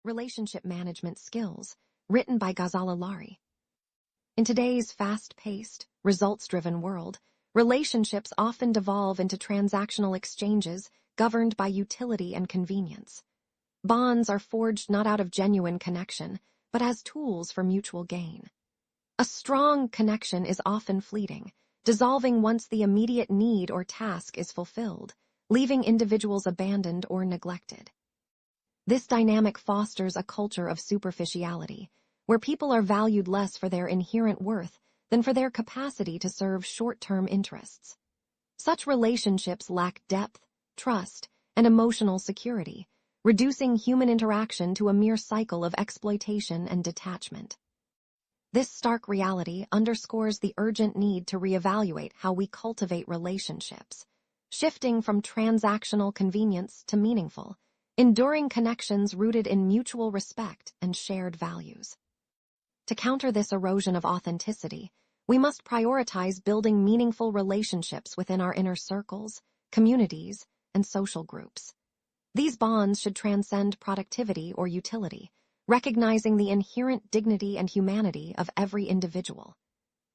Relationship Management Skills, written by Ghazala Lari. In today's fast-paced, results-driven world, relationships often devolve into transactional exchanges governed by utility and convenience. Bonds are forged not out of genuine connection, but as tools for mutual gain. A strong connection is often fleeting, dissolving once the immediate need or task is fulfilled, leaving individuals abandoned or neglected. This dynamic fosters a culture of superficiality, where people are valued less for their inherent worth than for their capacity to serve short-term interests. Such relationships lack depth, trust, and emotional security, reducing human interaction to a mere cycle of exploitation and detachment. This stark reality underscores the urgent need to reevaluate how we cultivate relationships, shifting from transactional convenience to meaningful, enduring connections rooted in mutual respect and shared values. To counter this erosion of authenticity, we must prioritize building meaningful relationships within our inner circles, communities, and social groups. These bonds should transcend productivity or utility, recognizing the inherent dignity and humanity of every individual.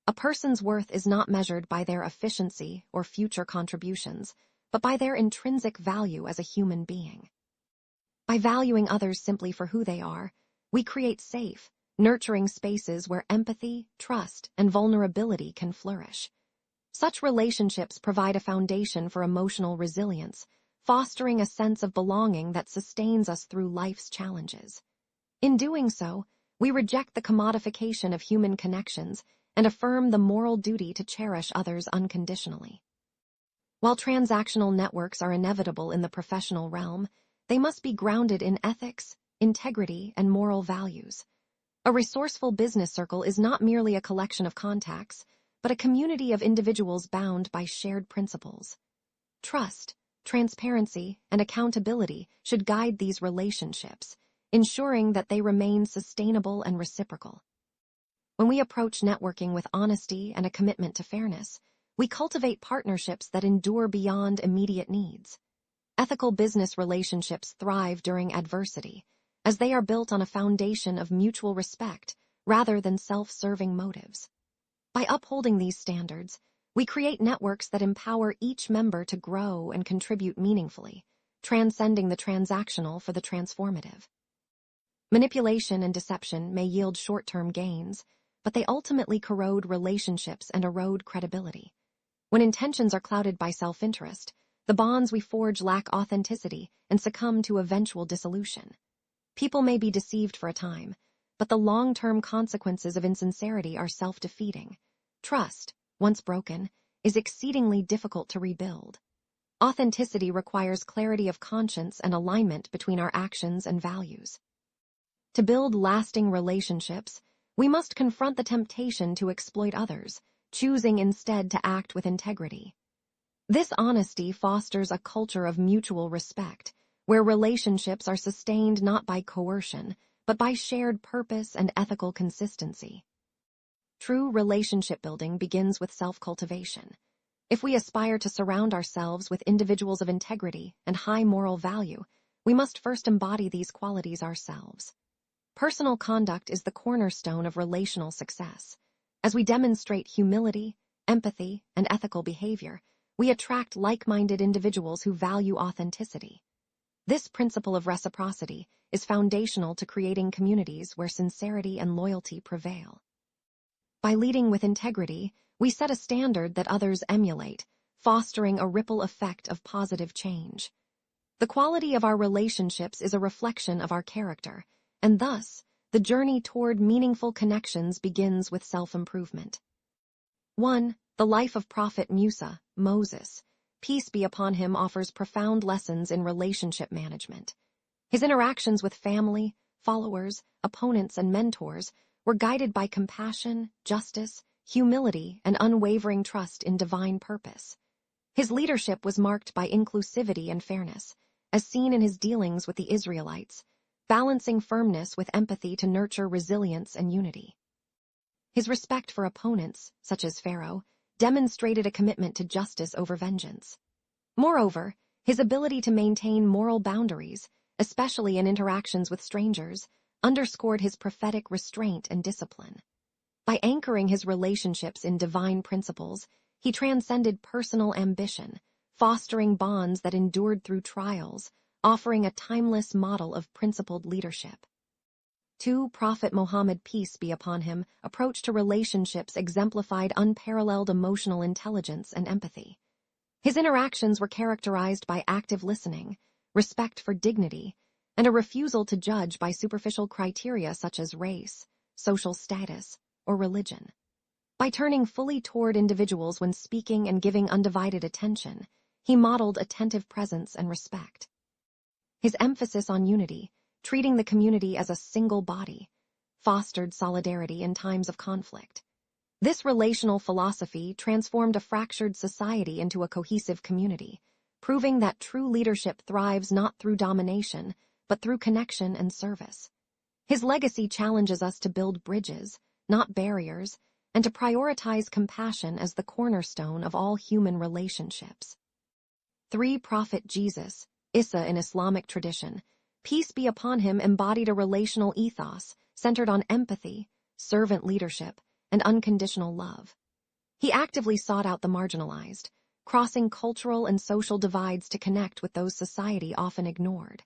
A person's worth is not measured by their efficiency or future contributions, but by their intrinsic value as a human being. By valuing others simply for who they are, we create safe, nurturing spaces where empathy, trust, and vulnerability can flourish. Such relationships provide a foundation for emotional resilience, fostering a sense of belonging that sustains us through life's challenges. In doing so, we reject the commodification of human connections and affirm the moral duty to cherish others unconditionally. While transactional networks are inevitable in the professional realm, they must be grounded in ethics, integrity, and moral values. A resourceful business circle is not merely a collection of contacts, but a community of individuals bound by shared principles. Trust, transparency, and accountability should guide these relationships, ensuring that they remain sustainable and reciprocal. When we approach networking with honesty and a commitment to fairness, we cultivate partnerships that endure beyond immediate needs. Ethical business relationships thrive during adversity, as they are built on a foundation of mutual respect rather than self-serving motives. By upholding these standards, we create networks that empower each member to grow and contribute meaningfully, transcending the transactional for the transformative. Manipulation and deception may yield short-term gains, but they ultimately corrode relationships and erode credibility. When intentions are clouded by self-interest, the bonds we forge lack authenticity and succumb to eventual dissolution. People may be deceived for a time, but the long-term consequences of insincerity are self-defeating. Trust, once broken, is exceedingly difficult to rebuild. Authenticity requires clarity of conscience and alignment between our actions and values. To build lasting relationships, we must confront the temptation to exploit others, choosing instead to act with integrity. This honesty fosters a culture of mutual respect, where relationships are sustained not by coercion, but by shared purpose and ethical consistency. True relationship building begins with self-cultivation. If we aspire to surround ourselves with individuals of integrity and high moral value, we must first embody these qualities ourselves. Personal conduct is the cornerstone of relational success. As we demonstrate humility, empathy, and ethical behavior, we attract like-minded individuals who value authenticity. This principle of reciprocity is foundational to creating communities where sincerity and loyalty prevail. By leading with integrity, we set a standard that others emulate, fostering a ripple effect of positive change. The quality of our relationships is a reflection of our character, and thus, the journey toward meaningful connections begins with self-improvement. 1. The life of Prophet Musa, Moses, peace be upon him, offers profound lessons in relationship management. His interactions with family, followers, opponents, and mentors were guided by compassion, justice, humility, and unwavering trust in divine purpose. His leadership was marked by inclusivity and fairness, as seen in his dealings with the Israelites, balancing firmness with empathy to nurture resilience and unity. His respect for opponents, such as Pharaoh, demonstrated a commitment to justice over vengeance. Moreover, his ability to maintain moral boundaries especially in interactions with strangers, underscored his prophetic restraint and discipline. By anchoring his relationships in divine principles, he transcended personal ambition, fostering bonds that endured through trials, offering a timeless model of principled leadership. 2. Prophet Muhammad, peace be upon him, approach to relationships exemplified unparalleled emotional intelligence and empathy. His interactions were characterized by active listening, respect for dignity, and a refusal to judge by superficial criteria such as race, social status, or religion. By turning fully toward individuals when speaking and giving undivided attention, he modeled attentive presence and respect. His emphasis on unity, treating the community as a single body, fostered solidarity in times of conflict. This relational philosophy transformed a fractured society into a cohesive community, proving that true leadership thrives not through domination, but through connection and service. His legacy challenges us to build bridges, not barriers, and to prioritize compassion as the cornerstone of all human relationships. 3. Prophet Jesus, Isa in Islamic tradition, peace be upon him, embodied a relational ethos centered on empathy, servant leadership, and unconditional love. He actively sought out the marginalized, crossing cultural and social divides to connect with those society often ignored.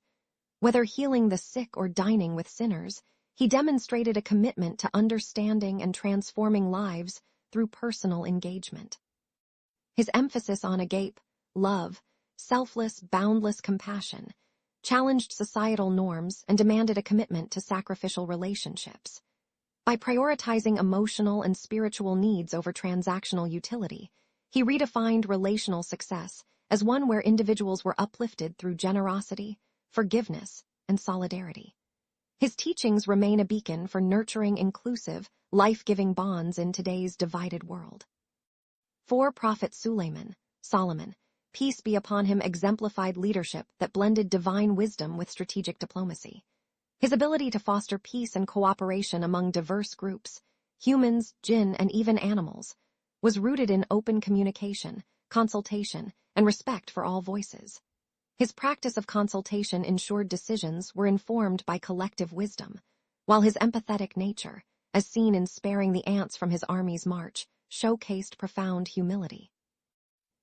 Whether healing the sick or dining with sinners, he demonstrated a commitment to understanding and transforming lives through personal engagement. His emphasis on agape, love, selfless, boundless compassion, challenged societal norms and demanded a commitment to sacrificial relationships. By prioritizing emotional and spiritual needs over transactional utility, he redefined relational success as one where individuals were uplifted through generosity, forgiveness, and solidarity. His teachings remain a beacon for nurturing inclusive, life-giving bonds in today's divided world. 4. Prophet Solomon, peace be upon him, exemplified leadership that blended divine wisdom with strategic diplomacy. His ability to foster peace and cooperation among diverse groups, humans, jinn, and even animals, was rooted in open communication, consultation, and respect for all voices. His practice of consultation ensured decisions were informed by collective wisdom, while his empathetic nature, as seen in sparing the ants from his army's march, showcased profound humility.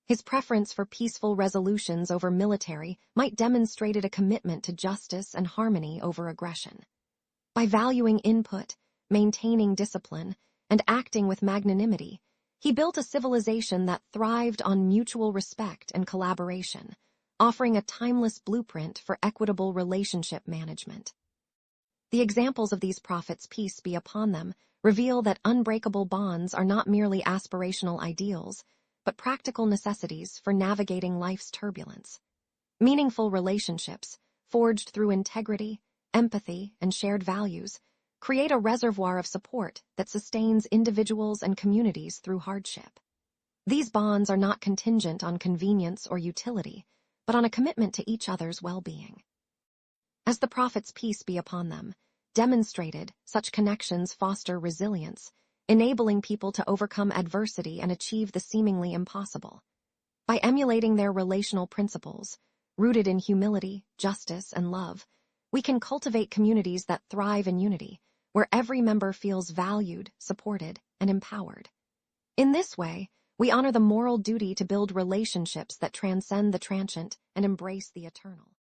His preference for peaceful resolutions over military might demonstrated a commitment to justice and harmony over aggression. By valuing input, maintaining discipline, and acting with magnanimity, he built a civilization that thrived on mutual respect and collaboration, offering a timeless blueprint for equitable relationship management. The examples of these prophets, peace be upon them, reveal that unbreakable bonds are not merely aspirational ideals, but practical necessities for navigating life's turbulence. Meaningful relationships, forged through integrity, empathy, and shared values, create a reservoir of support that sustains individuals and communities through hardship. These bonds are not contingent on convenience or utility, but on a commitment to each other's well-being. As the prophets, peace be upon them, demonstrated, such connections foster resilience, enabling people to overcome adversity and achieve the seemingly impossible. By emulating their relational principles, rooted in humility, justice, and love, we can cultivate communities that thrive in unity, where every member feels valued, supported, and empowered. In this way, we honor the moral duty to build relationships that transcend the transient and embrace the eternal.